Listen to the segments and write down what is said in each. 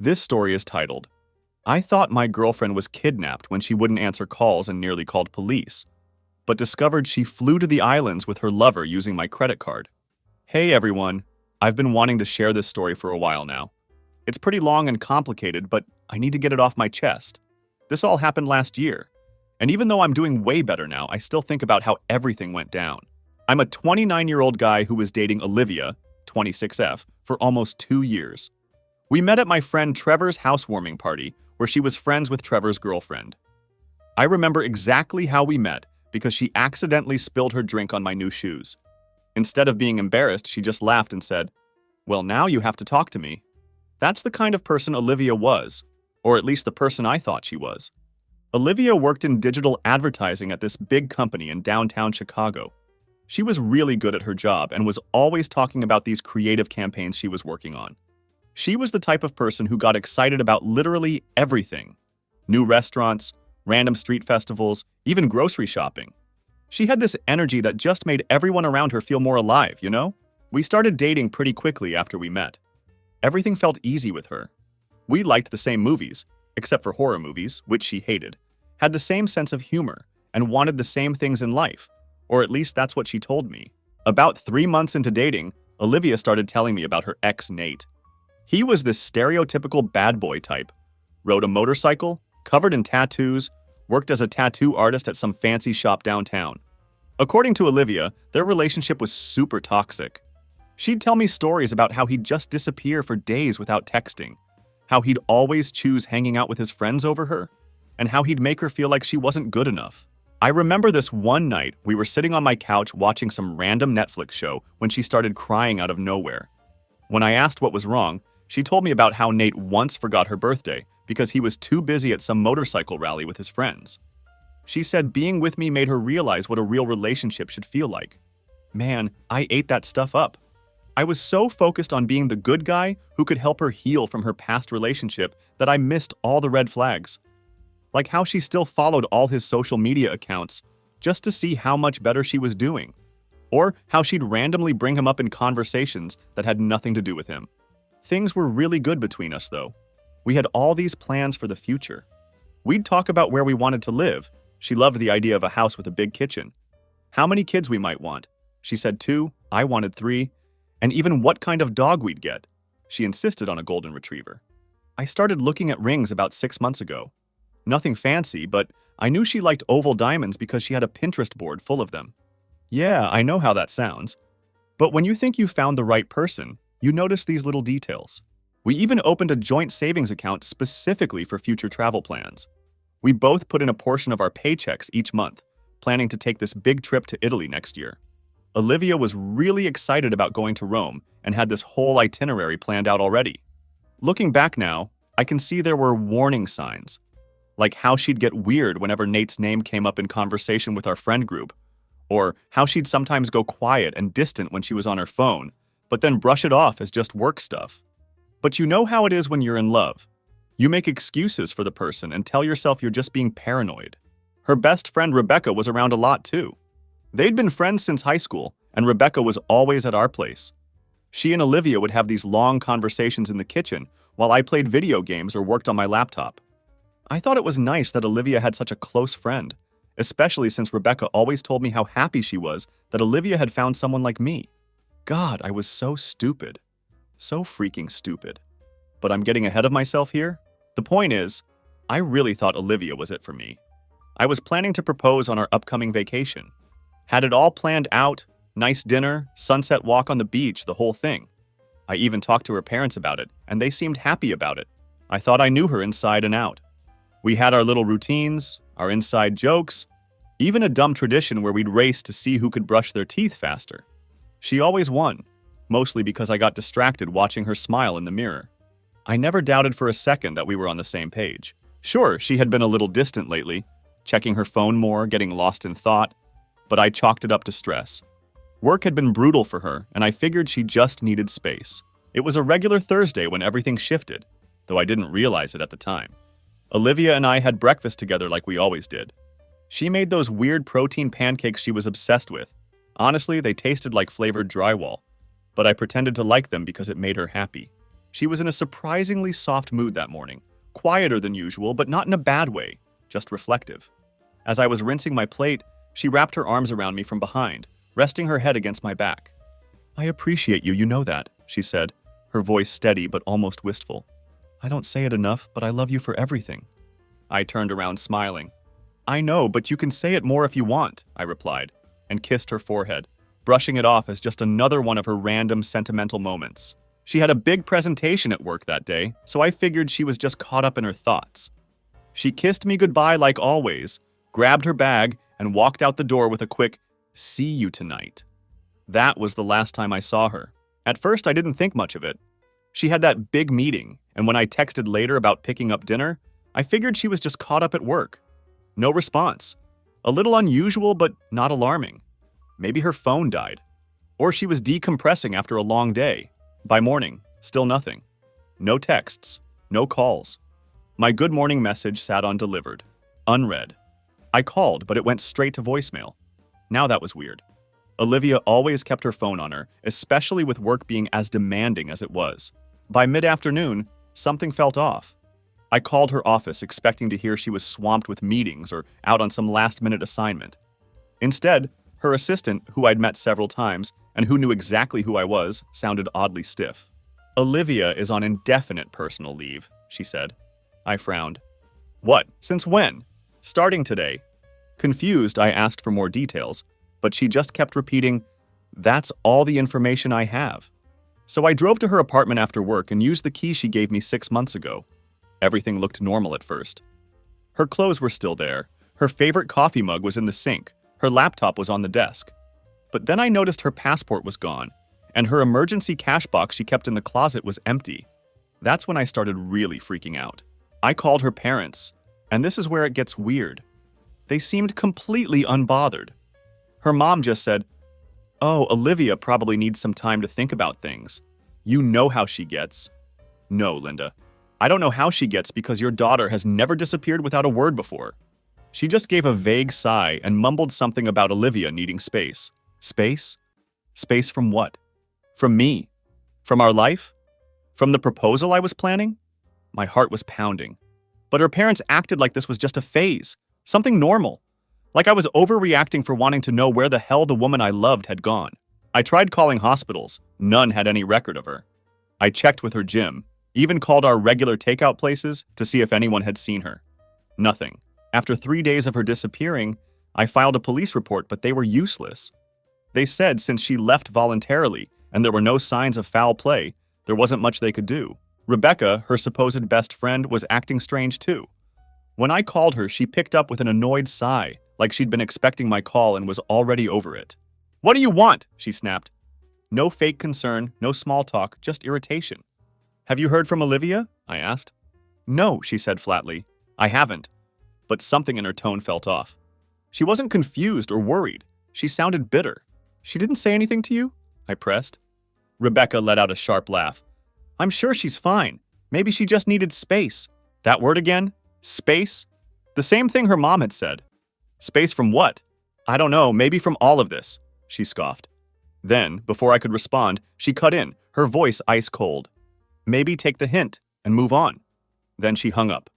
This story is titled, I thought my girlfriend was kidnapped when she wouldn't answer calls and nearly called police, but discovered she flew to the islands with her lover using my credit card. Hey everyone, I've been wanting to share this story for a while now. It's pretty long and complicated, but I need to get it off my chest. This all happened last year, and even though I'm doing way better now, I still think about how everything went down. I'm a 29-year-old guy who was dating Olivia, 26F, for almost 2 years. We met at my friend Trevor's housewarming party, where she was friends with Trevor's girlfriend. I remember exactly how we met because she accidentally spilled her drink on my new shoes. Instead of being embarrassed, she just laughed and said, "Well, now you have to talk to me." That's the kind of person Olivia was, or at least the person I thought she was. Olivia worked in digital advertising at this big company in downtown Chicago. She was really good at her job and was always talking about these creative campaigns she was working on. She was the type of person who got excited about literally everything. New restaurants, random street festivals, even grocery shopping. She had this energy that just made everyone around her feel more alive, you know? We started dating pretty quickly after we met. Everything felt easy with her. We liked the same movies, except for horror movies, which she hated, had the same sense of humor, and wanted the same things in life, or at least that's what she told me. About 3 months into dating, Olivia started telling me about her ex, Nate. He was this stereotypical bad boy type. Rode a motorcycle, covered in tattoos, worked as a tattoo artist at some fancy shop downtown. According to Olivia, their relationship was super toxic. She'd tell me stories about how he'd just disappear for days without texting, how he'd always choose hanging out with his friends over her, and how he'd make her feel like she wasn't good enough. I remember this one night we were sitting on my couch watching some random Netflix show when she started crying out of nowhere. When I asked what was wrong, she told me about how Nate once forgot her birthday because he was too busy at some motorcycle rally with his friends. She said being with me made her realize what a real relationship should feel like. Man, I ate that stuff up. I was so focused on being the good guy who could help her heal from her past relationship that I missed all the red flags. Like how she still followed all his social media accounts just to see how much better she was doing. Or how she'd randomly bring him up in conversations that had nothing to do with him. Things were really good between us, though. We had all these plans for the future. We'd talk about where we wanted to live. She loved the idea of a house with a big kitchen. How many kids we might want. She said 2, I wanted 3, and even what kind of dog we'd get. She insisted on a golden retriever. I started looking at rings about 6 months ago. Nothing fancy, but I knew she liked oval diamonds because she had a Pinterest board full of them. Yeah, I know how that sounds. But when you think you found the right person, you notice these little details. We even opened a joint savings account specifically for future travel plans. We both put in a portion of our paychecks each month, planning to take this big trip to Italy next year. Olivia was really excited about going to Rome and had this whole itinerary planned out already. Looking back now, I can see there were warning signs, like how she'd get weird whenever Nate's name came up in conversation with our friend group, or how she'd sometimes go quiet and distant when she was on her phone, but then brush it off as just work stuff. But you know how it is when you're in love. You make excuses for the person and tell yourself you're just being paranoid. Her best friend Rebecca was around a lot too. They'd been friends since high school, and Rebecca was always at our place. She and Olivia would have these long conversations in the kitchen while I played video games or worked on my laptop. I thought it was nice that Olivia had such a close friend, especially since Rebecca always told me how happy she was that Olivia had found someone like me. God, I was so stupid. So freaking stupid. But I'm getting ahead of myself here. The point is, I really thought Olivia was it for me. I was planning to propose on our upcoming vacation. Had it all planned out, nice dinner, sunset walk on the beach, the whole thing. I even talked to her parents about it, and they seemed happy about it. I thought I knew her inside and out. We had our little routines, our inside jokes, even a dumb tradition where we'd race to see who could brush their teeth faster. She always won, mostly because I got distracted watching her smile in the mirror. I never doubted for a second that we were on the same page. Sure, she had been a little distant lately, checking her phone more, getting lost in thought, but I chalked it up to stress. Work had been brutal for her, and I figured she just needed space. It was a regular Thursday when everything shifted, though I didn't realize it at the time. Olivia and I had breakfast together like we always did. She made those weird protein pancakes she was obsessed with. Honestly, they tasted like flavored drywall, but I pretended to like them because it made her happy. She was in a surprisingly soft mood that morning, quieter than usual, but not in a bad way, just reflective. As I was rinsing my plate, she wrapped her arms around me from behind, resting her head against my back. "I appreciate you, you know that," she said, her voice steady but almost wistful. "I don't say it enough, but I love you for everything." I turned around smiling. "I know, but you can say it more if you want," I replied, and kissed her forehead, brushing it off as just another one of her random sentimental moments. She had a big presentation at work that day, so I figured she was just caught up in her thoughts. She kissed me goodbye like always, grabbed her bag, and walked out the door with a quick, "See you tonight." That was the last time I saw her. At first, I didn't think much of it. She had that big meeting, and when I texted later about picking up dinner, I figured she was just caught up at work. No response. A little unusual, but not alarming. Maybe her phone died. Or she was decompressing after a long day. By morning, still nothing. No texts, no calls. My good morning message sat on delivered, unread. I called, but it went straight to voicemail. Now that was weird. Olivia always kept her phone on her, especially with work being as demanding as it was. By mid-afternoon, something felt off. I called her office expecting to hear she was swamped with meetings or out on some last-minute assignment. Instead, her assistant, who I'd met several times and who knew exactly who I was, sounded oddly stiff. "Olivia is on indefinite personal leave," she said. I frowned. "What? Since when?" "Starting today." Confused, I asked for more details, but she just kept repeating, "That's all the information I have." So I drove to her apartment after work and used the key she gave me 6 months ago. Everything looked normal at first. Her clothes were still there, her favorite coffee mug was in the sink, her laptop was on the desk. But then I noticed her passport was gone, and her emergency cash box she kept in the closet was empty. That's when I started really freaking out. I called her parents, and this is where it gets weird. They seemed completely unbothered. Her mom just said, "Oh, Olivia probably needs some time to think about things. You know how she gets." "No, Linda. I don't know how she gets because your daughter has never disappeared without a word before." She just gave a vague sigh and mumbled something about Olivia needing space. Space? Space from what? From me? From our life? From the proposal I was planning? My heart was pounding. But her parents acted like this was just a phase, something normal. Like I was overreacting for wanting to know where the hell the woman I loved had gone. I tried calling hospitals. None had any record of her. I checked with her gym, even called our regular takeout places to see if anyone had seen her. Nothing. After 3 days of her disappearing, I filed a police report, but they were useless. They said since she left voluntarily and there were no signs of foul play, there wasn't much they could do. Rebecca, her supposed best friend, was acting strange too. When I called her, she picked up with an annoyed sigh, like she'd been expecting my call and was already over it. "What do you want?" she snapped. No fake concern, no small talk, just irritation. "Have you heard from Olivia?" I asked. "No," she said flatly. "I haven't." But something in her tone felt off. She wasn't confused or worried. She sounded bitter. "She didn't say anything to you?" I pressed. Rebecca let out a sharp laugh. "I'm sure she's fine. Maybe she just needed space." That word again? Space? The same thing her mom had said. Space from what? "I don't know, maybe from all of this," she scoffed. Then, before I could respond, she cut in, her voice ice cold. "Maybe take the hint and move on." Then she hung up.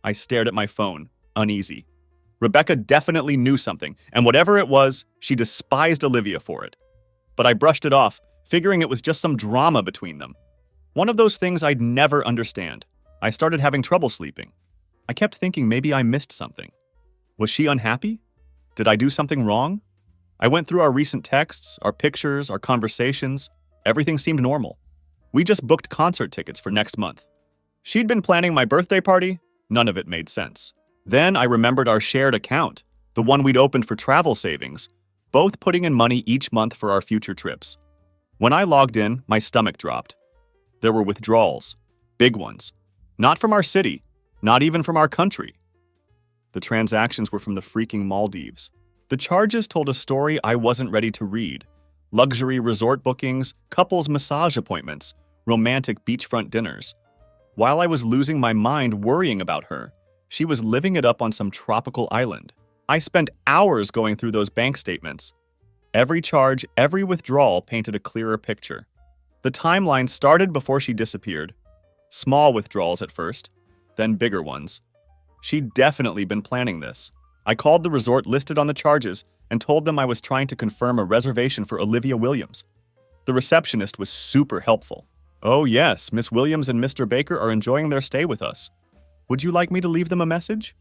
I stared at my phone, uneasy. Rebecca definitely knew something, and whatever it was, she despised Olivia for it. But I brushed it off, figuring it was just some drama between them. One of those things I'd never understand. I started having trouble sleeping. I kept thinking maybe I missed something. Was she unhappy? Did I do something wrong? I went through our recent texts, our pictures, our conversations. Everything seemed normal. We just booked concert tickets for next month. She'd been planning my birthday party. None of it made sense. Then I remembered our shared account, the one we'd opened for travel savings, both putting in money each month for our future trips. When I logged in, my stomach dropped. There were withdrawals, big ones. Not from our city, not even from our country. The transactions were from the freaking Maldives. The charges told a story I wasn't ready to read. Luxury resort bookings, couples massage appointments, romantic beachfront dinners. While I was losing my mind worrying about her, she was living it up on some tropical island. I spent hours going through those bank statements. Every charge, every withdrawal painted a clearer picture. The timeline started before she disappeared. Small withdrawals at first, then bigger ones. She'd definitely been planning this. I called the resort listed on the charges and told them I was trying to confirm a reservation for Olivia Williams. The receptionist was super helpful. "Oh yes, Miss Williams and Mr. Baker are enjoying their stay with us. Would you like me to leave them a message?"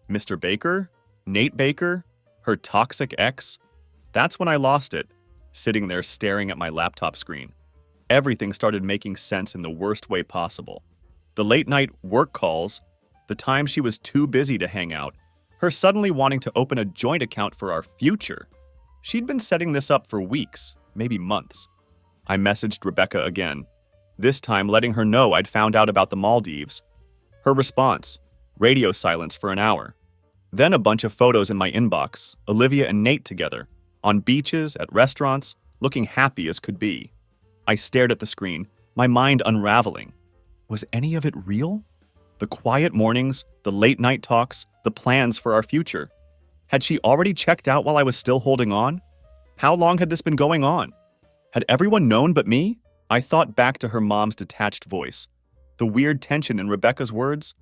Mr. Baker? Nate Baker? Her toxic ex? That's when I lost it, sitting there staring at my laptop screen. Everything started making sense in the worst way possible. The late-night work calls, the time she was too busy to hang out, her suddenly wanting to open a joint account for our future. She'd been setting this up for weeks, maybe months. I messaged Rebecca again, this time letting her know I'd found out about the Maldives. Her response, radio silence for an hour. Then a bunch of photos in my inbox, Olivia and Nate together, on beaches, at restaurants, looking happy as could be. I stared at the screen, my mind unraveling. Was any of it real? The quiet mornings, the late night talks, the plans for our future. Had she already checked out while I was still holding on? How long had this been going on? Had everyone known but me? I thought back to her mom's detached voice, the weird tension in Rebecca's words,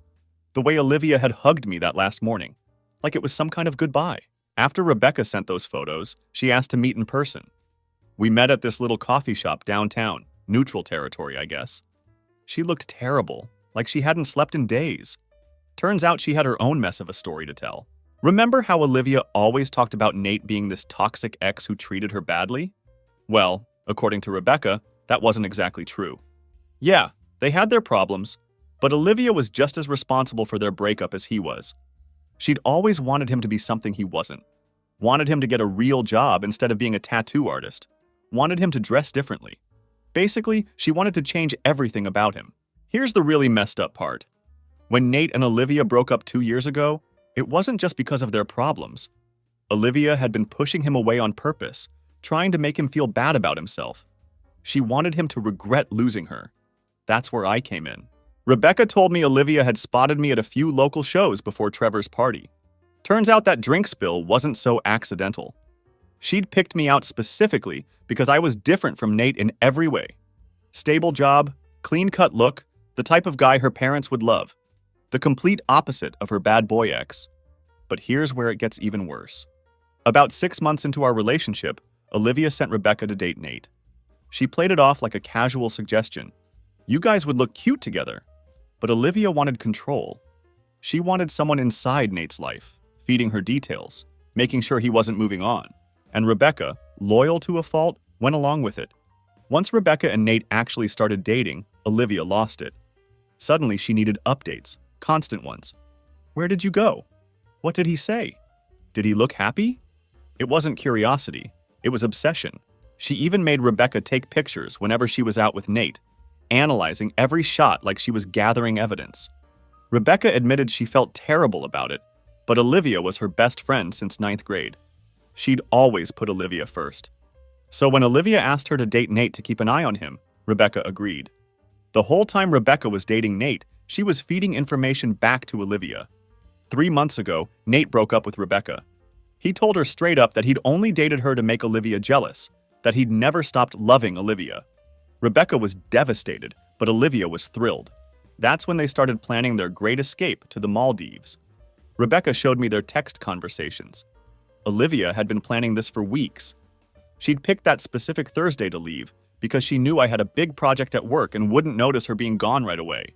the way Olivia had hugged me that last morning, like it was some kind of goodbye. After Rebecca sent those photos, she asked to meet in person. We met at this little coffee shop downtown, neutral territory, I guess. She looked terrible, like she hadn't slept in days. Turns out she had her own mess of a story to tell. Remember how Olivia always talked about Nate being this toxic ex who treated her badly? Well, according to Rebecca, that wasn't exactly true. Yeah, they had their problems, but Olivia was just as responsible for their breakup as he was. She'd always wanted him to be something he wasn't. Wanted him to get a real job instead of being a tattoo artist. Wanted him to dress differently. Basically, she wanted to change everything about him. Here's the really messed up part. When Nate and Olivia broke up 2 years ago, it wasn't just because of their problems. Olivia had been pushing him away on purpose, trying to make him feel bad about himself. She wanted him to regret losing her. That's where I came in. Rebecca told me Olivia had spotted me at a few local shows before Trevor's party. Turns out that drink spill wasn't so accidental. She'd picked me out specifically because I was different from Nate in every way. Stable job, clean-cut look, the type of guy her parents would love. The complete opposite of her bad boy ex. But here's where it gets even worse. About 6 months into our relationship, Olivia sent Rebecca to date Nate. She played it off like a casual suggestion. You guys would look cute together. But Olivia wanted control. She wanted someone inside Nate's life, feeding her details, making sure he wasn't moving on. And Rebecca, loyal to a fault, went along with it. Once Rebecca and Nate actually started dating, Olivia lost it. Suddenly she needed updates, constant ones. Where did you go? What did he say? Did he look happy? It wasn't curiosity, it was obsession. She even made Rebecca take pictures whenever she was out with Nate, analyzing every shot like she was gathering evidence. Rebecca admitted she felt terrible about it, but Olivia was her best friend since 9th grade. She'd always put Olivia first. So when Olivia asked her to date Nate to keep an eye on him, Rebecca agreed. The whole time Rebecca was dating Nate, she was feeding information back to Olivia. 3 months ago, Nate broke up with Rebecca. He told her straight up that he'd only dated her to make Olivia jealous, that he'd never stopped loving Olivia. Rebecca was devastated, but Olivia was thrilled. That's when they started planning their great escape to the Maldives. Rebecca showed me their text conversations. Olivia had been planning this for weeks. She'd picked that specific Thursday to leave because she knew I had a big project at work and wouldn't notice her being gone right away.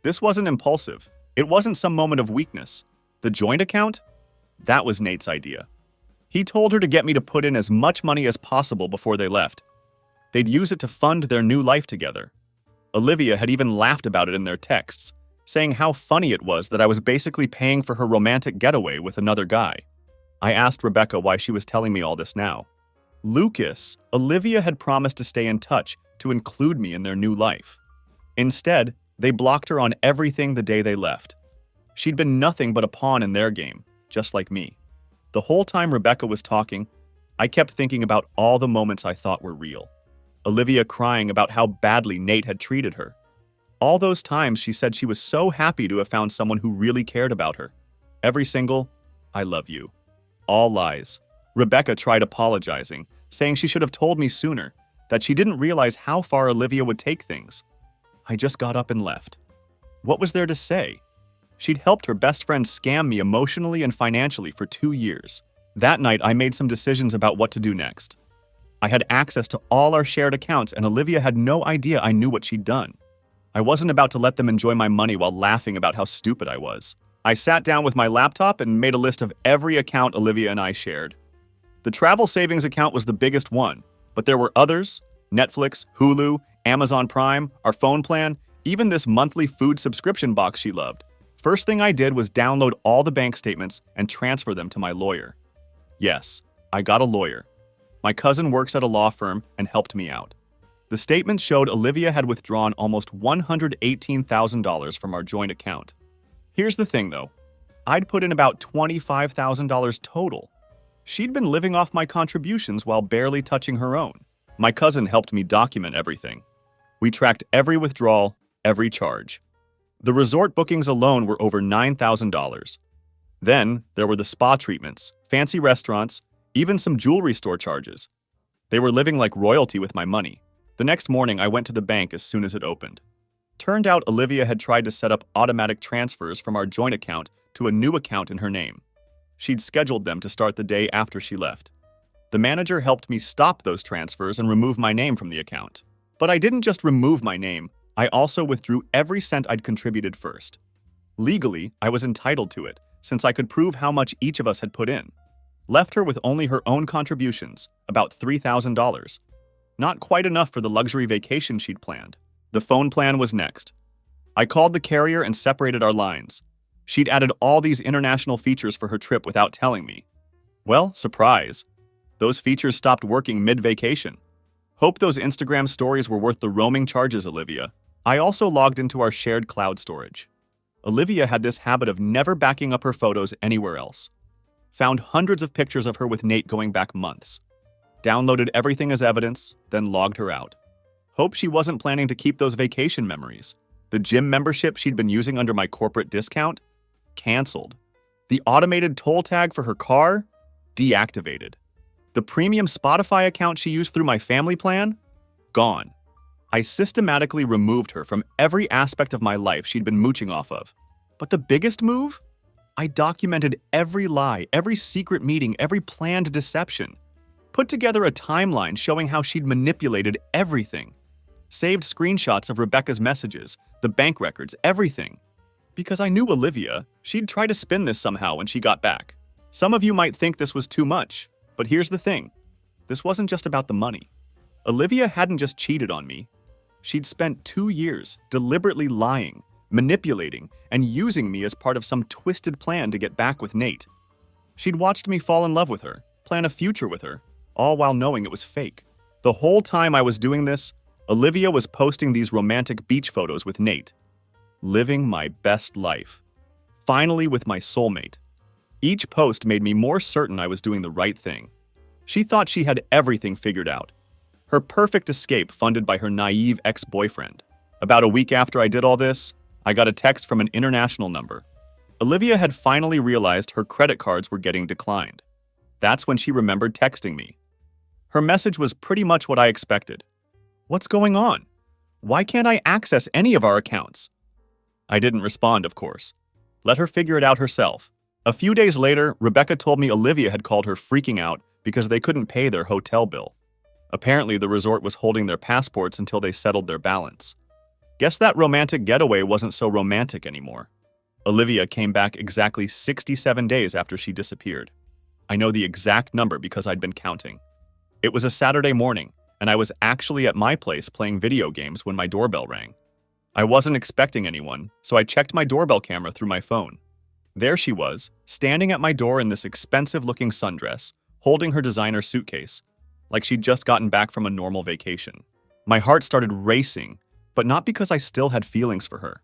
This wasn't impulsive. It wasn't some moment of weakness. The joint account? That was Nate's idea. He told her to get me to put in as much money as possible before they left. They'd use it to fund their new life together. Olivia had even laughed about it in their texts, saying how funny it was that I was basically paying for her romantic getaway with another guy. I asked Rebecca why she was telling me all this now. Lucas, Olivia had promised to stay in touch, to include me in their new life. Instead, they blocked her on everything the day they left. She'd been nothing but a pawn in their game, just like me. The whole time Rebecca was talking, I kept thinking about all the moments I thought were real. Olivia crying about how badly Nate had treated her. All those times she said she was so happy to have found someone who really cared about her. Every single, "I love you." All lies. Rebecca tried apologizing, saying she should have told me sooner, that she didn't realize how far Olivia would take things. I just got up and left. What was there to say? She'd helped her best friend scam me emotionally and financially for 2 years. That night, I made some decisions about what to do next. I had access to all our shared accounts, and Olivia had no idea I knew what she'd done. I wasn't about to let them enjoy my money while laughing about how stupid I was. I sat down with my laptop and made a list of every account Olivia and I shared. The travel savings account was the biggest one, but there were others: Netflix, Hulu, Amazon Prime, our phone plan, even this monthly food subscription box she loved. First thing I did was download all the bank statements and transfer them to my lawyer. Yes, I got a lawyer. My cousin works at a law firm and helped me out. The statements showed Olivia had withdrawn almost $118,000 from our joint account. Here's the thing though, I'd put in about $25,000 total. She'd been living off my contributions while barely touching her own. My cousin helped me document everything. We tracked every withdrawal, every charge. The resort bookings alone were over $9,000. Then there were the spa treatments, fancy restaurants, even some jewelry store charges. They were living like royalty with my money. The next morning, I went to the bank as soon as it opened. Turned out Olivia had tried to set up automatic transfers from our joint account to a new account in her name. She'd scheduled them to start the day after she left. The manager helped me stop those transfers and remove my name from the account. But I didn't just remove my name, I also withdrew every cent I'd contributed first. Legally, I was entitled to it, since I could prove how much each of us had put in. Left her with only her own contributions, about $3,000. Not quite enough for the luxury vacation she'd planned. The phone plan was next. I called the carrier and separated our lines. She'd added all these international features for her trip without telling me. Well, surprise. Those features stopped working mid-vacation. Hope those Instagram stories were worth the roaming charges, Olivia. I also logged into our shared cloud storage. Olivia had this habit of never backing up her photos anywhere else. Found hundreds of pictures of her with Nate going back months. Downloaded everything as evidence, then logged her out. Hope she wasn't planning to keep those vacation memories. The gym membership she'd been using under my corporate discount? Canceled. The automated toll tag for her car? Deactivated. The premium Spotify account she used through my family plan? Gone. I systematically removed her from every aspect of my life she'd been mooching off of. But the biggest move? I documented every lie, every secret meeting, every planned deception. Put together a timeline showing how she'd manipulated everything. Saved screenshots of Rebecca's messages, the bank records, everything. Because I knew Olivia, she'd try to spin this somehow when she got back. Some of you might think this was too much, but here's the thing. This wasn't just about the money. Olivia hadn't just cheated on me. She'd spent 2 years deliberately lying, manipulating, and using me as part of some twisted plan to get back with Nate. She'd watched me fall in love with her, plan a future with her, all while knowing it was fake. The whole time I was doing this, Olivia was posting these romantic beach photos with Nate. Living my best life. Finally with my soulmate. Each post made me more certain I was doing the right thing. She thought she had everything figured out. Her perfect escape funded by her naive ex-boyfriend. About a week after I did all this, I got a text from an international number. Olivia had finally realized her credit cards were getting declined. That's when she remembered texting me. Her message was pretty much what I expected. What's going on? Why can't I access any of our accounts? I didn't respond, of course. Let her figure it out herself. A few days later, Rebecca told me Olivia had called her freaking out because they couldn't pay their hotel bill. Apparently, the resort was holding their passports until they settled their balance. Guess that romantic getaway wasn't so romantic anymore. Olivia came back exactly 67 days after she disappeared. I know the exact number because I'd been counting. It was a Saturday morning, and I was actually at my place playing video games when my doorbell rang. I wasn't expecting anyone, so I checked my doorbell camera through my phone. There she was, standing at my door in this expensive-looking sundress, holding her designer suitcase, like she'd just gotten back from a normal vacation. My heart started racing, but not because I still had feelings for her.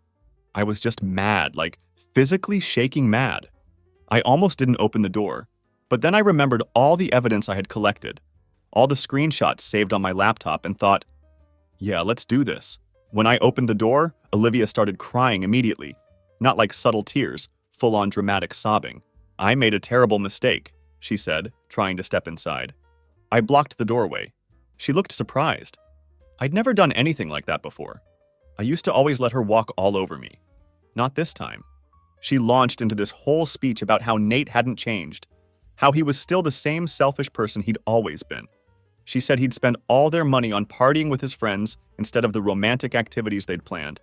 I was just mad, like physically shaking mad. I almost didn't open the door, but then I remembered all the evidence I had collected, all the screenshots saved on my laptop, and thought, yeah, let's do this. When I opened the door, Olivia started crying immediately. Not like subtle tears, full-on dramatic sobbing. I made a terrible mistake, she said, trying to step inside. I blocked the doorway. She looked surprised. I'd never done anything like that before. I used to always let her walk all over me. Not this time. She launched into this whole speech about how Nate hadn't changed, how he was still the same selfish person he'd always been. She said he'd spend all their money on partying with his friends instead of the romantic activities they'd planned,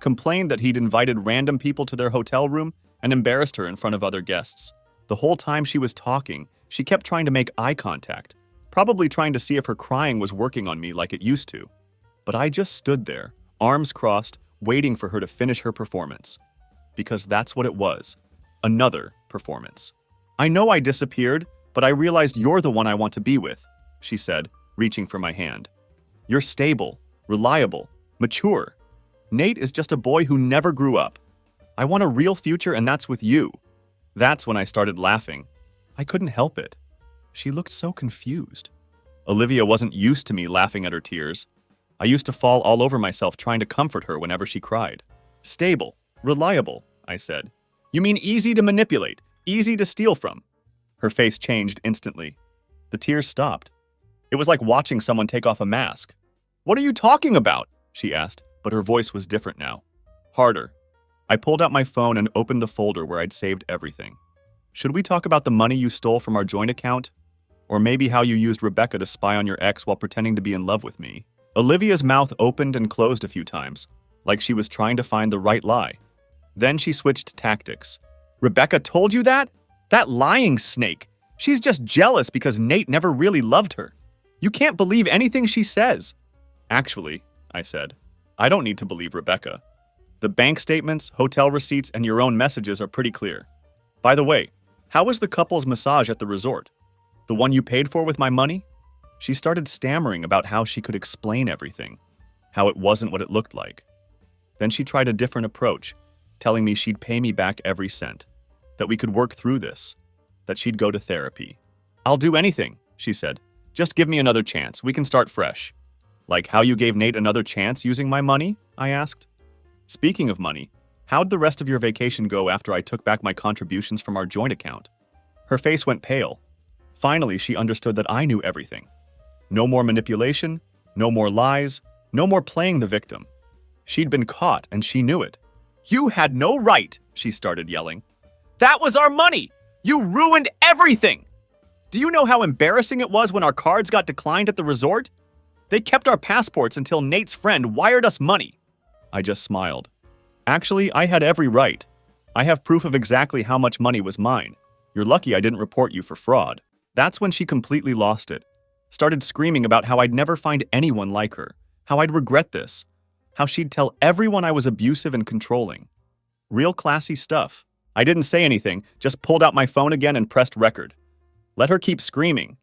complained that he'd invited random people to their hotel room, and embarrassed her in front of other guests. The whole time she was talking, she kept trying to make eye contact, probably trying to see if her crying was working on me like it used to. But I just stood there, arms crossed, waiting for her to finish her performance. Because that's what it was. Another performance. I know I disappeared, but I realized you're the one I want to be with, she said, reaching for my hand. You're stable, reliable, mature. Nate is just a boy who never grew up. I want a real future, and that's with you. That's when I started laughing. I couldn't help it. She looked so confused. Olivia wasn't used to me laughing at her tears. I used to fall all over myself trying to comfort her whenever she cried. Stable, reliable, I said. You mean easy to manipulate, easy to steal from? Her face changed instantly. The tears stopped. It was like watching someone take off a mask. What are you talking about? She asked, but her voice was different now. Harder. I pulled out my phone and opened the folder where I'd saved everything. Should we talk about the money you stole from our joint account? Or maybe how you used Rebecca to spy on your ex while pretending to be in love with me? Olivia's mouth opened and closed a few times, like she was trying to find the right lie. Then she switched tactics. Rebecca told you that? That lying snake. She's just jealous because Nate never really loved her. You can't believe anything she says. Actually, I said, I don't need to believe Rebecca. The bank statements, hotel receipts, and your own messages are pretty clear. By the way, how was the couple's massage at the resort? The one you paid for with my money? She started stammering about how she could explain everything, how it wasn't what it looked like. Then she tried a different approach, telling me she'd pay me back every cent, that we could work through this, that she'd go to therapy. I'll do anything, she said. Just give me another chance. We can start fresh. Like how you gave Nate another chance using my money? I asked. Speaking of money, how'd the rest of your vacation go after I took back my contributions from our joint account? Her face went pale. Finally, she understood that I knew everything. No more manipulation, no more lies, no more playing the victim. She'd been caught, and she knew it. You had no right, she started yelling. That was our money! You ruined everything! Do you know how embarrassing it was when our cards got declined at the resort? They kept our passports until Nate's friend wired us money. I just smiled. Actually, I had every right. I have proof of exactly how much money was mine. You're lucky I didn't report you for fraud. That's when she completely lost it. Started screaming about how I'd never find anyone like her, how I'd regret this, how she'd tell everyone I was abusive and controlling. Real classy stuff. I didn't say anything, just pulled out my phone again and pressed record. Let her keep screaming.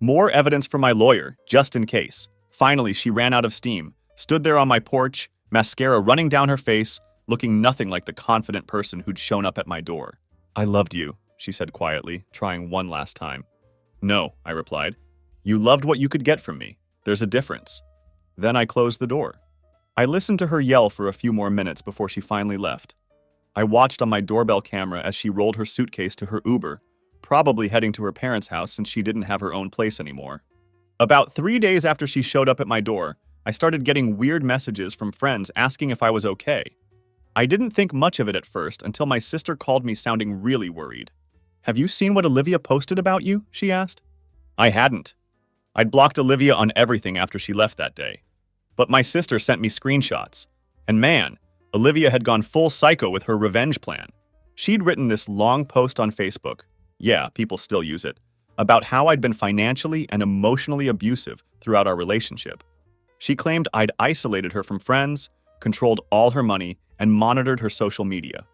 More evidence for my lawyer, just in case. Finally, she ran out of steam, stood there on my porch, mascara running down her face, looking nothing like the confident person who'd shown up at my door. I loved you, she said quietly, trying one last time. No, I replied. You loved what you could get from me. There's a difference. Then I closed the door. I listened to her yell for a few more minutes before she finally left. I watched on my doorbell camera as she rolled her suitcase to her Uber, probably heading to her parents' house since she didn't have her own place anymore. About 3 days after she showed up at my door, I started getting weird messages from friends asking if I was okay. I didn't think much of it at first until my sister called me sounding really worried. Have you seen what Olivia posted about you? She asked. I hadn't. I'd blocked Olivia on everything after she left that day. But my sister sent me screenshots. And man, Olivia had gone full psycho with her revenge plan. She'd written this long post on Facebook, yeah, people still use it, about how I'd been financially and emotionally abusive throughout our relationship. She claimed I'd isolated her from friends, controlled all her money, and monitored her social media.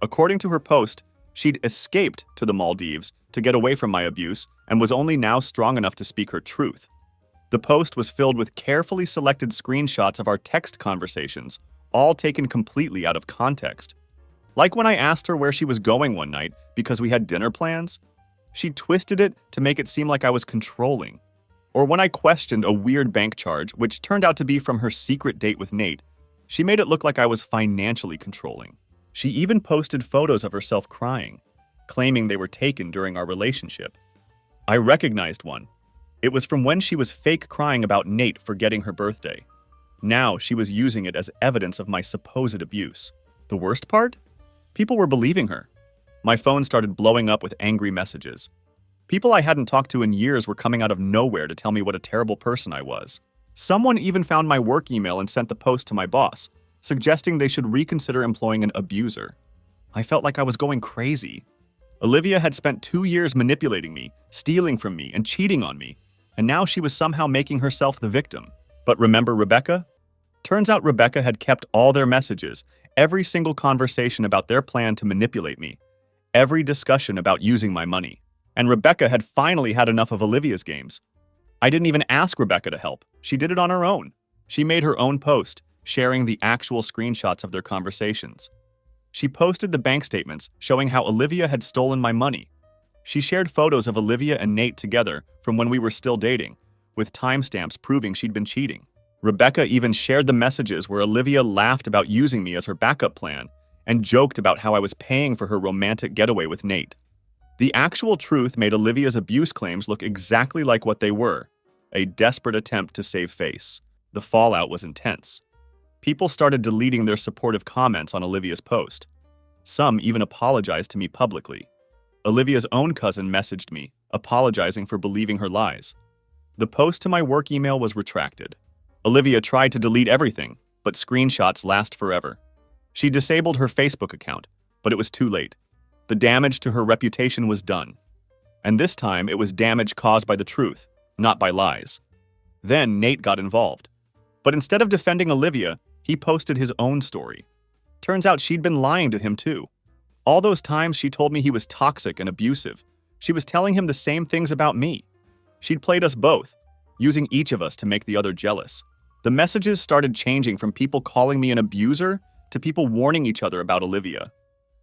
According to her post, she'd escaped to the Maldives to get away from my abuse and was only now strong enough to speak her truth. The post was filled with carefully selected screenshots of our text conversations, all taken completely out of context. Like when I asked her where she was going one night because we had dinner plans, she twisted it to make it seem like I was controlling. Or when I questioned a weird bank charge, which turned out to be from her secret date with Nate, she made it look like I was financially controlling. She even posted photos of herself crying, claiming they were taken during our relationship. I recognized one. It was from when she was fake crying about Nate forgetting her birthday. Now she was using it as evidence of my supposed abuse. The worst part? People were believing her. My phone started blowing up with angry messages. People I hadn't talked to in years were coming out of nowhere to tell me what a terrible person I was. Someone even found my work email and sent the post to my boss, suggesting they should reconsider employing an abuser. I felt like I was going crazy. Olivia had spent 2 years manipulating me, stealing from me, and cheating on me, and now she was somehow making herself the victim. But remember Rebecca? Turns out Rebecca had kept all their messages, every single conversation about their plan to manipulate me, every discussion about using my money. And Rebecca had finally had enough of Olivia's games. I didn't even ask Rebecca to help. She did it on her own. She made her own post, sharing the actual screenshots of their conversations. She posted the bank statements showing how Olivia had stolen my money. She shared photos of Olivia and Nate together from when we were still dating, with timestamps proving she'd been cheating. Rebecca even shared the messages where Olivia laughed about using me as her backup plan and joked about how I was paying for her romantic getaway with Nate. The actual truth made Olivia's abuse claims look exactly like what they were, a desperate attempt to save face. The fallout was intense. People started deleting their supportive comments on Olivia's post. Some even apologized to me publicly. Olivia's own cousin messaged me, apologizing for believing her lies. The post to my work email was retracted. Olivia tried to delete everything, but screenshots last forever. She disabled her Facebook account, but it was too late. The damage to her reputation was done. And this time, it was damage caused by the truth, not by lies. Then Nate got involved. But instead of defending Olivia, he posted his own story. Turns out she'd been lying to him too. All those times she told me he was toxic and abusive, she was telling him the same things about me. She'd played us both, using each of us to make the other jealous. The messages started changing from people calling me an abuser to people warning each other about Olivia.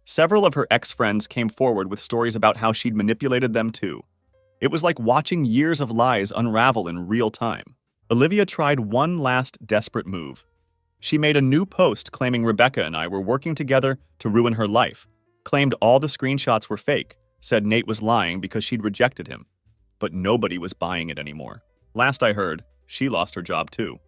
Several of her ex-friends came forward with stories about how she'd manipulated them too. It was like watching years of lies unravel in real time. Olivia tried one last desperate move. She made a new post claiming Rebecca and I were working together to ruin her life, claimed all the screenshots were fake, said Nate was lying because she'd rejected him. But nobody was buying it anymore. Last I heard, she lost her job too.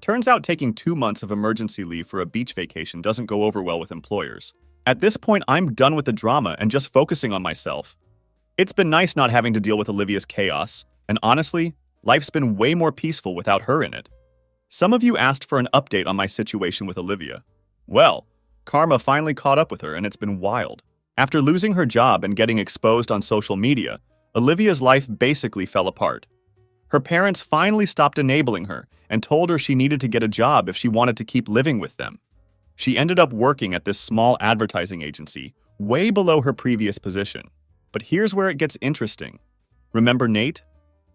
Turns out taking 2 months of emergency leave for a beach vacation doesn't go over well with employers. At this point, I'm done with the drama and just focusing on myself. It's been nice not having to deal with Olivia's chaos, and honestly, life's been way more peaceful without her in it. Some of you asked for an update on my situation with Olivia. Well, karma finally caught up with her and it's been wild. After losing her job and getting exposed on social media, Olivia's life basically fell apart. Her parents finally stopped enabling her and told her she needed to get a job if she wanted to keep living with them. She ended up working at this small advertising agency, way below her previous position. But here's where it gets interesting. Remember Nate?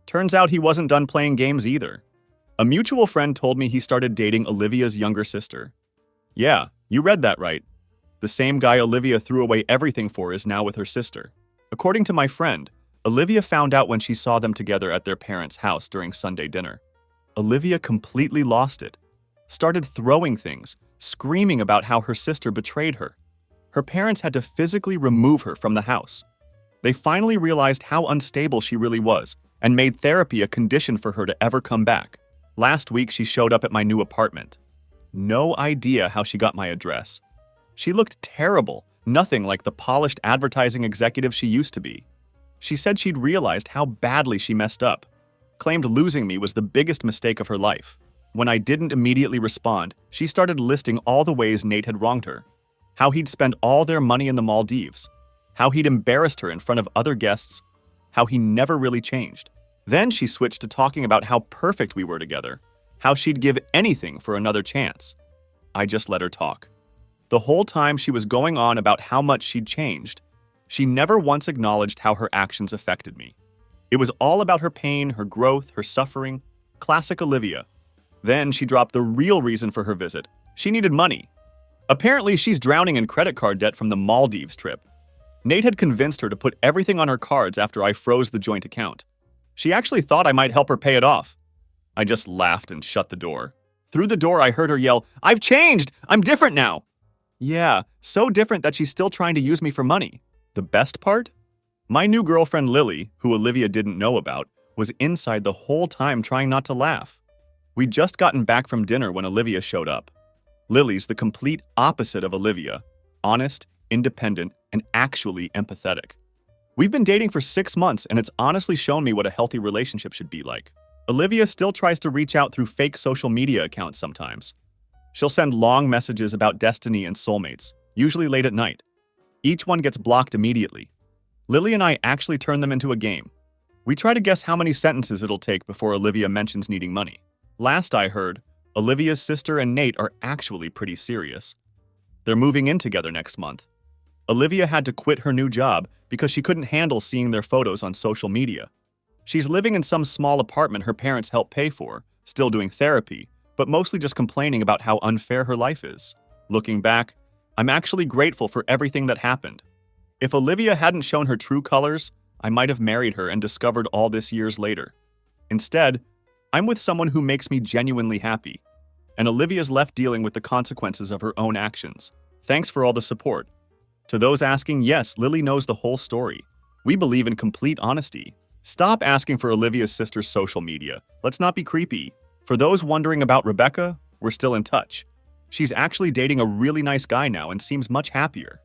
Turns out he wasn't done playing games either. A mutual friend told me he started dating Olivia's younger sister. Yeah, you read that right. The same guy Olivia threw away everything for is now with her sister. According to my friend, Olivia found out when she saw them together at their parents' house during Sunday dinner. Olivia completely lost it. Started throwing things, screaming about how her sister betrayed her. Her parents had to physically remove her from the house. They finally realized how unstable she really was and made therapy a condition for her to ever come back. Last week, she showed up at my new apartment. No idea how she got my address. She looked terrible, nothing like the polished advertising executive she used to be. She said she'd realized how badly she messed up, claimed losing me was the biggest mistake of her life. When I didn't immediately respond, she started listing all the ways Nate had wronged her. How he'd spent all their money in the Maldives. How he'd embarrassed her in front of other guests. How he never really changed. Then she switched to talking about how perfect we were together. How she'd give anything for another chance. I just let her talk. The whole time she was going on about how much she'd changed, she never once acknowledged how her actions affected me. It was all about her pain, her growth, her suffering. Classic Olivia. Then she dropped the real reason for her visit. She needed money. Apparently, she's drowning in credit card debt from the Maldives trip. Nate had convinced her to put everything on her cards after I froze the joint account. She actually thought I might help her pay it off. I just laughed and shut the door. Through the door, I heard her yell, "I've changed! I'm different now!" Yeah, so different that she's still trying to use me for money. The best part? My new girlfriend Lily, who Olivia didn't know about, was inside the whole time trying not to laugh. We'd just gotten back from dinner when Olivia showed up. Lily's the complete opposite of Olivia, honest, independent, and actually empathetic. We've been dating for 6 months, and it's honestly shown me what a healthy relationship should be like. Olivia still tries to reach out through fake social media accounts sometimes. She'll send long messages about destiny and soulmates, usually late at night. Each one gets blocked immediately. Lily and I actually turn them into a game. We try to guess how many sentences it'll take before Olivia mentions needing money. Last I heard, Olivia's sister and Nate are actually pretty serious. They're moving in together next month. Olivia had to quit her new job because she couldn't handle seeing their photos on social media. She's living in some small apartment her parents help pay for, still doing therapy, but mostly just complaining about how unfair her life is. Looking back, I'm actually grateful for everything that happened. If Olivia hadn't shown her true colors, I might have married her and discovered all this years later. Instead, I'm with someone who makes me genuinely happy, and Olivia's left dealing with the consequences of her own actions. Thanks for all the support. To those asking, yes, Lily knows the whole story. We believe in complete honesty. Stop asking for Olivia's sister's social media. Let's not be creepy. For those wondering about Rebecca, we're still in touch. She's actually dating a really nice guy now and seems much happier.